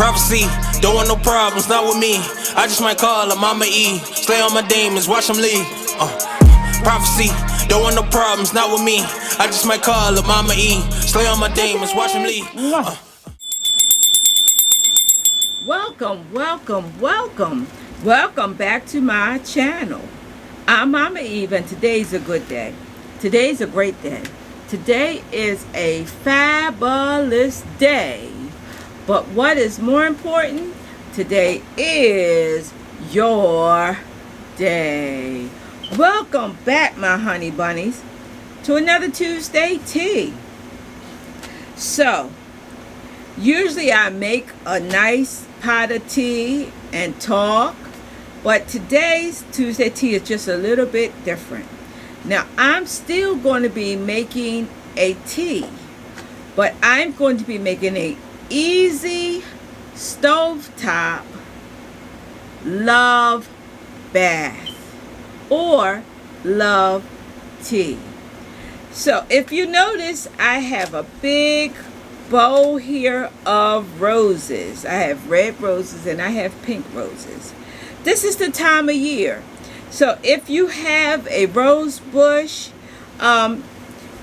Prophecy, don't want no problems, not with me. I just might call her Mama E. Slay on my demons, watch them leave. Prophecy, don't want no problems, not with me. I just might call her Mama E. Slay on my demons, watch them leave. Welcome back to my channel. I'm Mama Eve, and today's a good day. Today's a great day. Today is a fabulous day. But what is more important? Today is your day. Welcome back, my honey bunnies, to another Tuesday tea. So, usually I make a nice pot of tea and talk, but today's Tuesday tea is just a little bit different. Now, I'm still going to be making a tea, but I'm going to be making a easy stovetop love bath or love tea. So if you notice, I have a big bowl here of roses. I have red roses and I have pink roses. This is the time of year. So if you have a rose bush and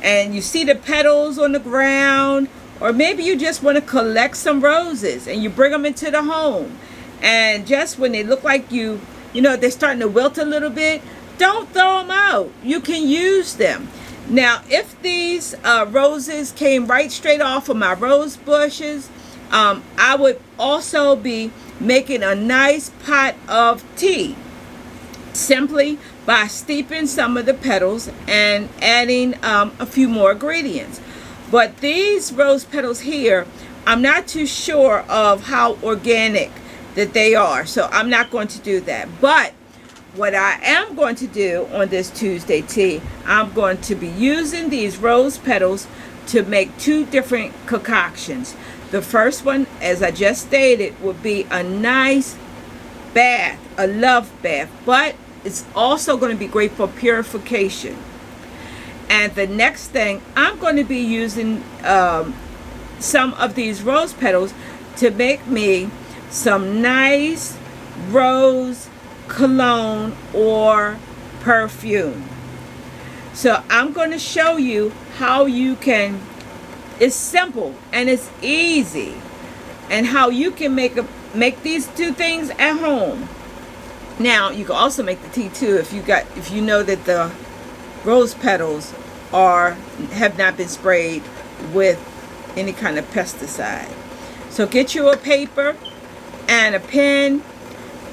you see the petals on the ground, or maybe you just want to collect some roses and you bring them into the home, and just when they look like they're starting to wilt a little bit, don't throw them out. You can use them. Now, if these roses came right straight off of my rose bushes, I would also be making a nice pot of tea simply by steeping some of the petals and adding a few more ingredients. But these rose petals here, I'm not too sure of how organic that they are, so I'm not going to do that. But what I am going to do on this Tuesday tea, I'm going to be using these rose petals to make two different concoctions. The first one, as I just stated, would be a nice bath, a love bath, but it's also going to be great for purification. And the next thing, I'm going to be using some of these rose petals to make me some nice rose cologne or perfume. So I'm going to show you how you can, it's simple and it's easy, and how you can make these two things at home. Now, you can also make the tea too if you know that the rose petals have not been sprayed with any kind of pesticide. So get you a paper and a pen,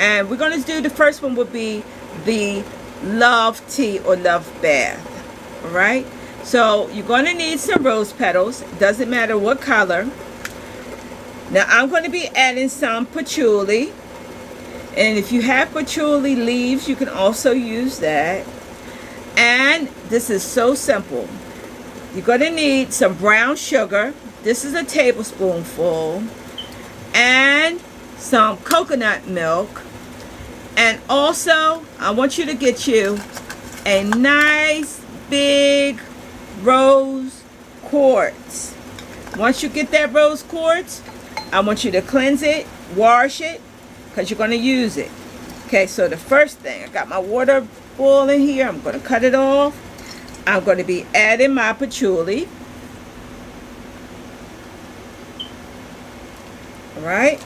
and we're going to do, the first one will be the love tea or love bath. All right, so you're going to need some rose petals. It doesn't matter what color. Now I'm going to be adding some patchouli, and if you have patchouli leaves, you can also use that. And this is so simple. You're going to need some brown sugar. This is a tablespoonful. And some coconut milk. And also, I want you to get you a nice big rose quartz. Once you get that rose quartz, I want you to cleanse it, wash it, because you're going to use it. Okay, so the first thing, I got my water boiling here. I'm going to cut it off. I'm going to be adding my patchouli. All right.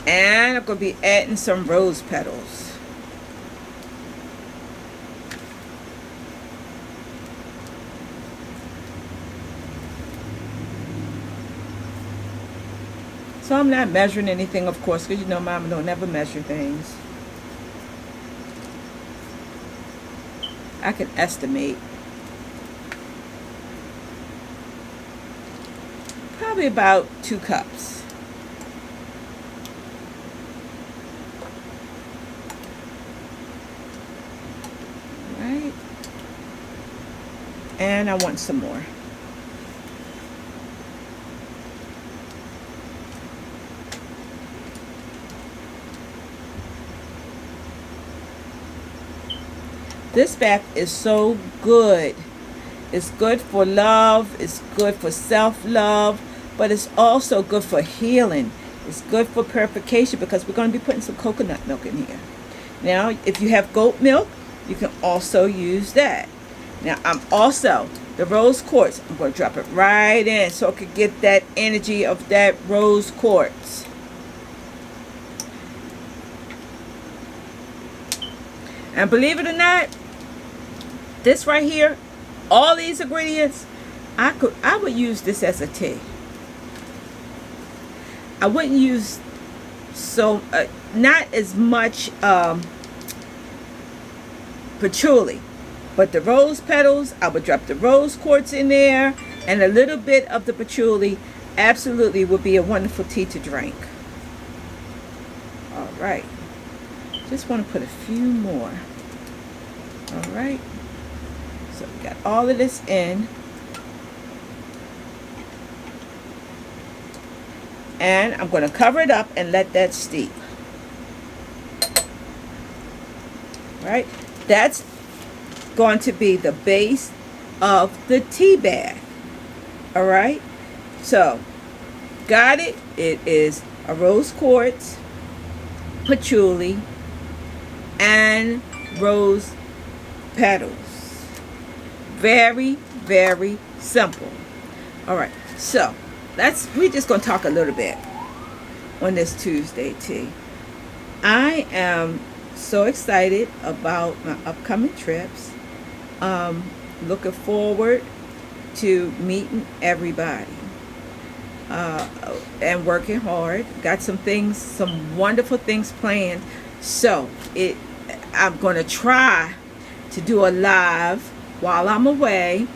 And I'm going to be adding some rose petals. So I'm not measuring anything, of course, because you know Mama don't never measure things. I can estimate. Probably about 2 cups. All right. And I want some more. This bath is so good It's good for love. It's good for self-love. But it's also good for healing. It's good for purification because we're going to be putting some coconut milk in here. Now, if you have goat milk, you can also use that. Now, I'm also, the rose quartz, I'm going to drop it right in so I could get that energy of that rose quartz. And believe it or not, this right here, all these ingredients, I would use this as a tea. I wouldn't use not as much patchouli, but the rose petals, I would drop the rose quartz in there, and a little bit of the patchouli absolutely would be a wonderful tea to drink. All right. Just want to put a few more. All right. So we got all of this in. And I'm going to cover it up and let that steep. All right. That's going to be the base of the tea bag. All right. So, got it. It is a rose quartz, patchouli, and rose petals. Very, very simple. All right. So, we're just going to talk a little bit on this Tuesday tea. I am so excited about my upcoming trips. Looking forward to meeting everybody and working hard. Got some wonderful things planned. So I'm going to try to do a live while I'm away,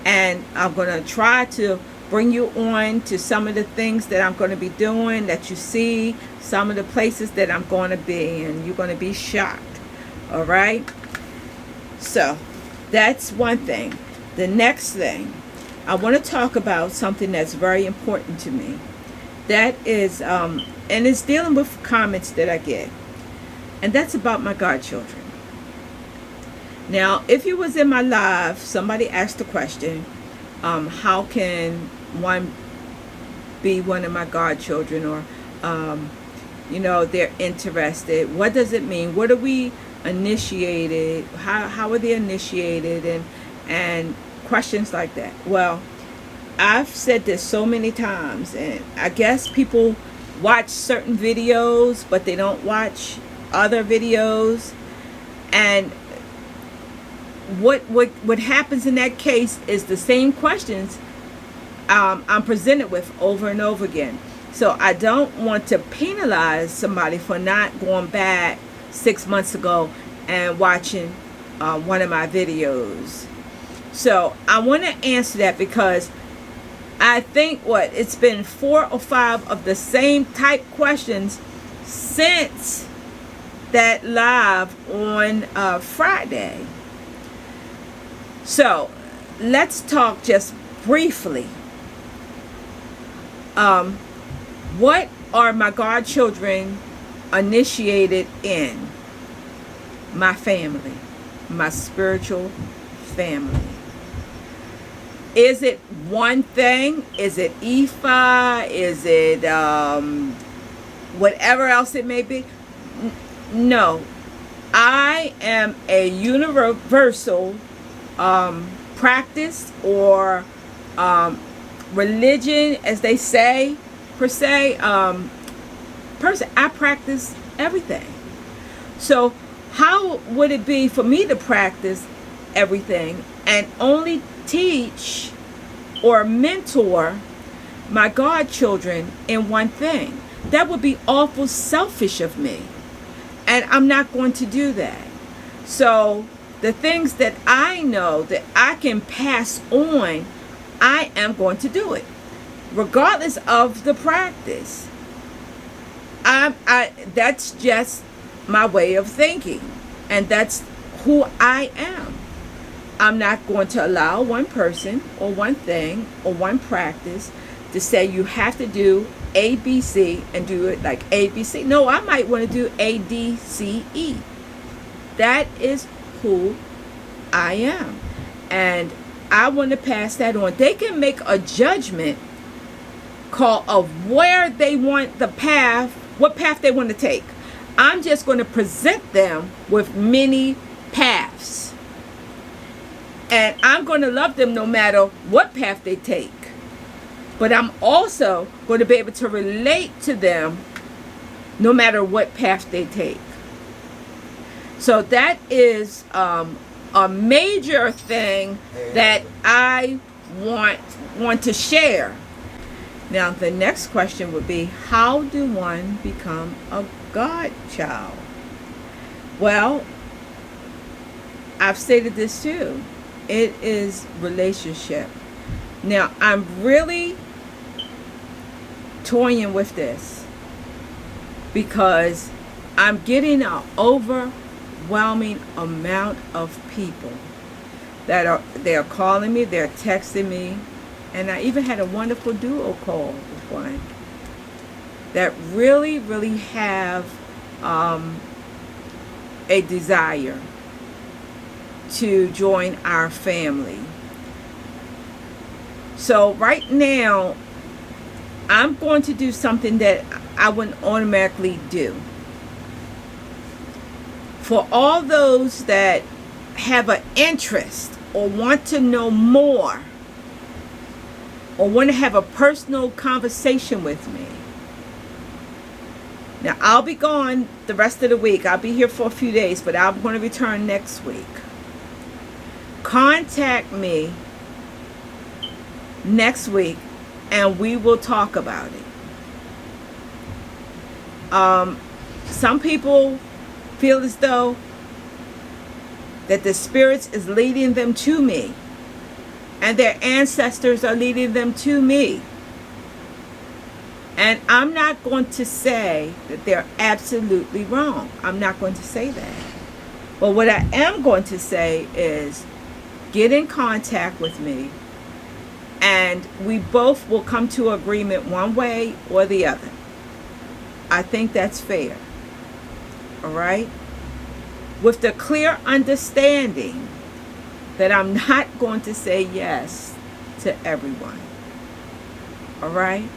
and I'm going to try to bring you on to some of the things that I'm going to be doing, that you see, some of the places that I'm going to be, and you're going to be shocked. All right? So, that's one thing. The next thing, I want to talk about something that's very important to me. That is, and it's dealing with comments that I get. And that's about my godchildren. Now, if you was in my live, somebody asked the question, how can one be one of my godchildren, or they're interested. What does it mean? What are we initiated? How are they initiated? And questions like that. Well, I've said this so many times, and I guess people watch certain videos, but they don't watch other videos. And what happens in that case is the same questions I'm presented with over and over again. So I don't want to penalize somebody for not going back 6 months ago and watching one of my videos. So I want to answer that because I think it's been 4 or 5 of the same type questions since that live on Friday. So let's talk just briefly. What are my godchildren initiated in? My family, my spiritual family. Is it one thing? Is it Ifa? Is it whatever else it may be? No. I am a universal practice or religion, as they say, per se, person. I practice everything. So how would it be for me to practice everything and only teach or mentor my godchildren in one thing? That would be awful selfish of me, and I'm not going to do that. So the things that I know that I can pass on, I am going to do it regardless of the practice. That's just my way of thinking, and that's who I am. I'm not going to allow one person or one thing or one practice to say you have to do A, B, C and do it like A, B, C. No, I might want to do A, D, C, E. That is who I am. And I want to pass that on. They can make a judgment call of where they want the path, what path they want to take. I'm just going to present them with many paths. And I'm going to love them no matter what path they take. But I'm also going to be able to relate to them no matter what path they take. So that is a major thing that I want to share. Now, the next question would be, how do one become a godchild? Well, I've stated this too. It is relationship. Now, I'm really toying with this because I'm getting an overwhelming amount of people they're calling me, they're texting me, and I even had a wonderful duo call with one that really have a desire to join our family. So right now, I'm going to do something that I wouldn't automatically do. For all those that have an interest or want to know more or want to have a personal conversation with me. Now, I'll be gone the rest of the week. I'll be here for a few days, but I'm going to return next week. Contact me next week and we will talk about it. Some people feel as though that the spirits is leading them to me and their ancestors are leading them to me. And I'm not going to say that they're absolutely wrong. I'm not going to say that. But what I am going to say is get in contact with me and we both will come to agreement one way or the other. I think that's fair. All right? With the clear understanding that I'm not going to say yes to everyone. All right?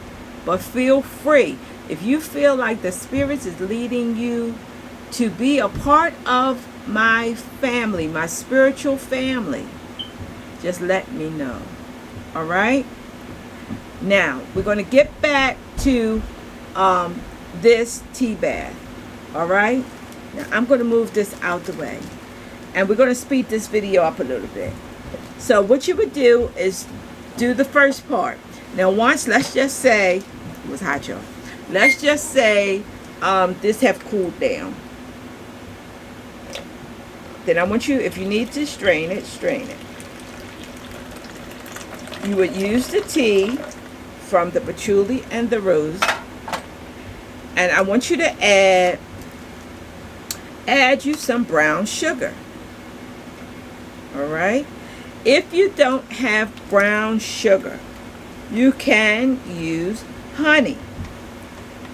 But feel free. If you feel like the spirits is leading you to be a part of my family, my spiritual family, just let me know. All right? Now, we're going to get back to this tea bath. All right? Now, I'm going to move this out the way. And we're going to speed this video up a little bit. So what you would do is do the first part. Now, once, let's just say, it was hot, y'all. Let's just say this have cooled down. Then I want you, if you need to strain it, strain it. You would use the tea from the patchouli and the rose. And I want you to add you some brown sugar. All right? If you don't have brown sugar, you can use honey.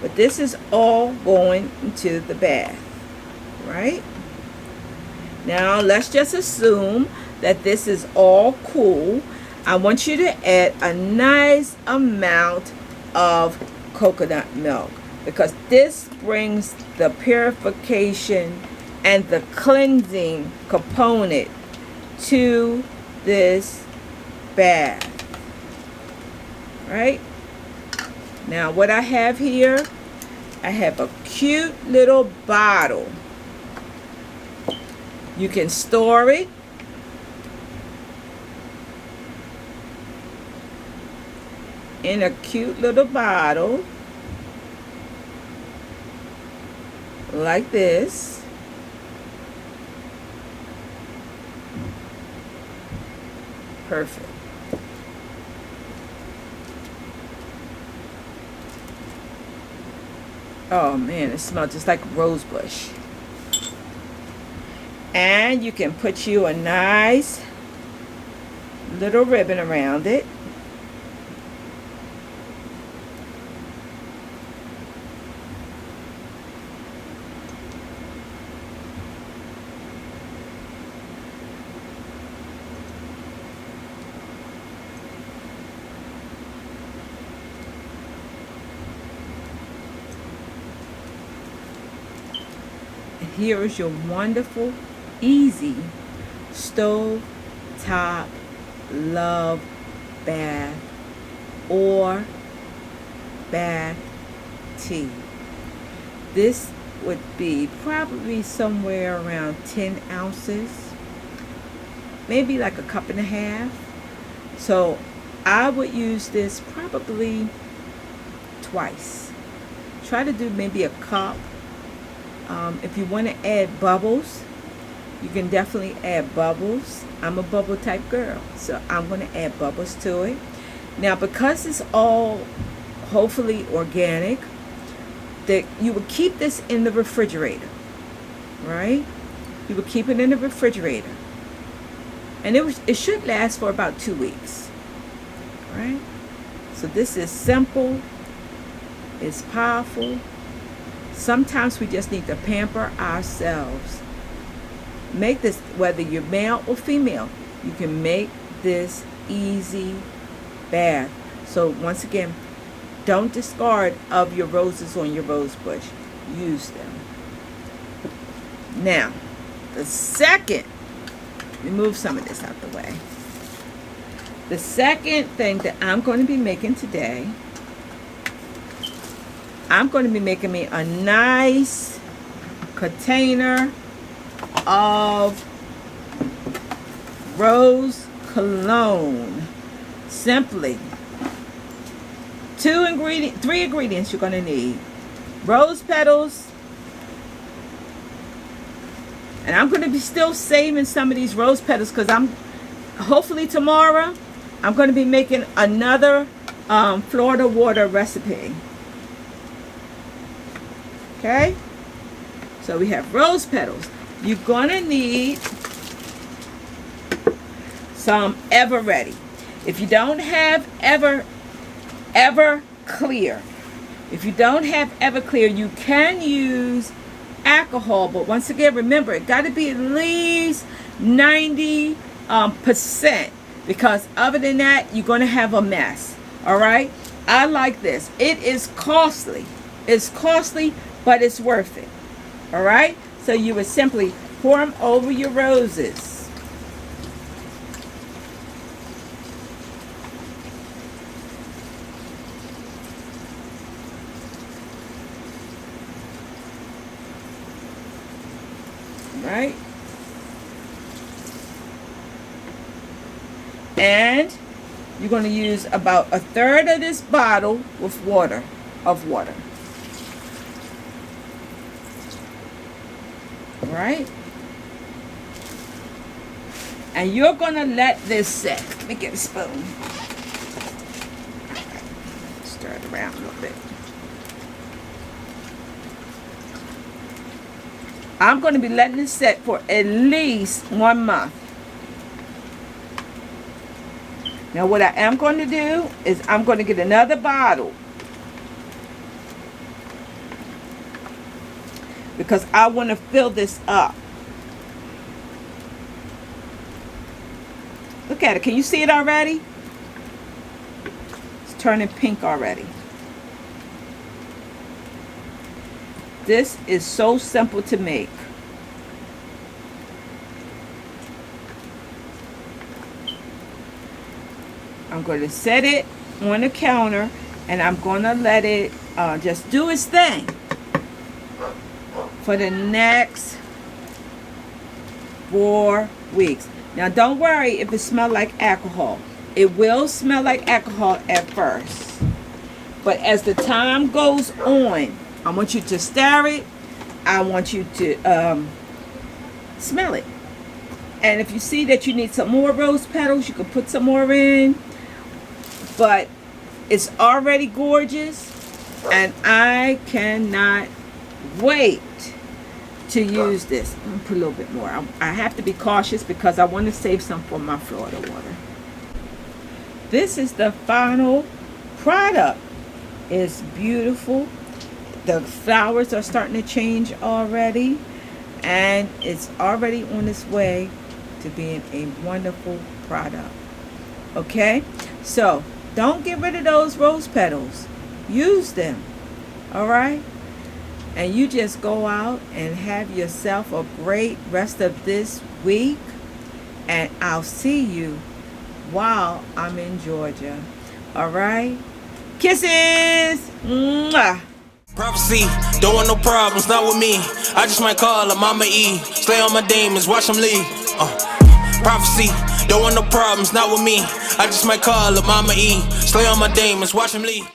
But this is all going into the bath. Right? Now, let's just assume that this is all cool. I want you to add a nice amount of coconut milk because this brings the purification and the cleansing component to this bath. Right? Now, what I have here, I have a cute little bottle. You can store it. In a cute little bottle like this. Perfect. Oh man, it smells just like rose bush. And you can put you a nice little ribbon around it. here is your wonderful, easy stove top love bath or bath tea. This would be probably somewhere around 10 ounces, maybe like a cup and a half. So I would use this probably twice. Try to do maybe a cup. If you want to add bubbles, you can definitely add bubbles. I'm a bubble type girl, so I'm going to add bubbles to it. Now, because it's all hopefully organic, that you would keep this in the refrigerator, right? You would keep it in the refrigerator, and it should last for about 2 weeks, right? So this is simple. It's powerful. Sometimes we just need to pamper ourselves. Make this, whether you're male or female, you can make this easy bath. So once again, don't discard of your roses on your rose bush. Use them. Now, the second, remove some of this out the way. The second thing that I'm going to be making today, I'm going to be making me a nice container of rose cologne. Simply, three ingredients you're going to need. Rose petals. And I'm going to be still saving some of these rose petals because hopefully tomorrow, I'm going to be making another Florida water recipe. Okay? So we have rose petals. You're going to need some Ever Ready. If you don't have Ever Clear, you can use alcohol, but once again, remember, it got to be at least 90%, because other than that, you're going to have a mess. All right? I like this. It is costly. It's costly, but it's worth it. All right? So you would simply pour them over your roses. Right? And you're going to use about a third of this bottle with water. Right? And you're going to let this sit. Let me get a spoon. Stir it around a little bit. I'm going to be letting it sit for at least 1 month. Now what I am going to do is I'm going to get another bottle, because I want to fill this up. Look at it. Can you see it already? It's turning pink already. This is so simple to make. I'm going to set it on the counter, and I'm going to let it just do its thing for the next 4 weeks. Now don't worry if it smells like alcohol. It will smell like alcohol at first, but as the time goes on, I want you to stir it. I want you to smell it. And if you see that you need some more rose petals, you can put some more in. But it's already gorgeous, and I cannot wait to use this. I'm gonna put a little bit more. I have to be cautious because I want to save some for my Florida water. This is the final product. It's beautiful. The flowers are starting to change already, and it's already on its way to being a wonderful product. Okay, so don't get rid of those rose petals. Use them. All right. And you just go out and have yourself a great rest of this week. And I'll see you while I'm in Georgia. All right? Kisses! Mwah! Prophecy, don't want no problems, not with me. I just might call her Mama E. Slay on my demons, watch them leave. Prophecy, don't want no problems, not with me. I just might call her Mama E. Slay on my demons, watch them leave.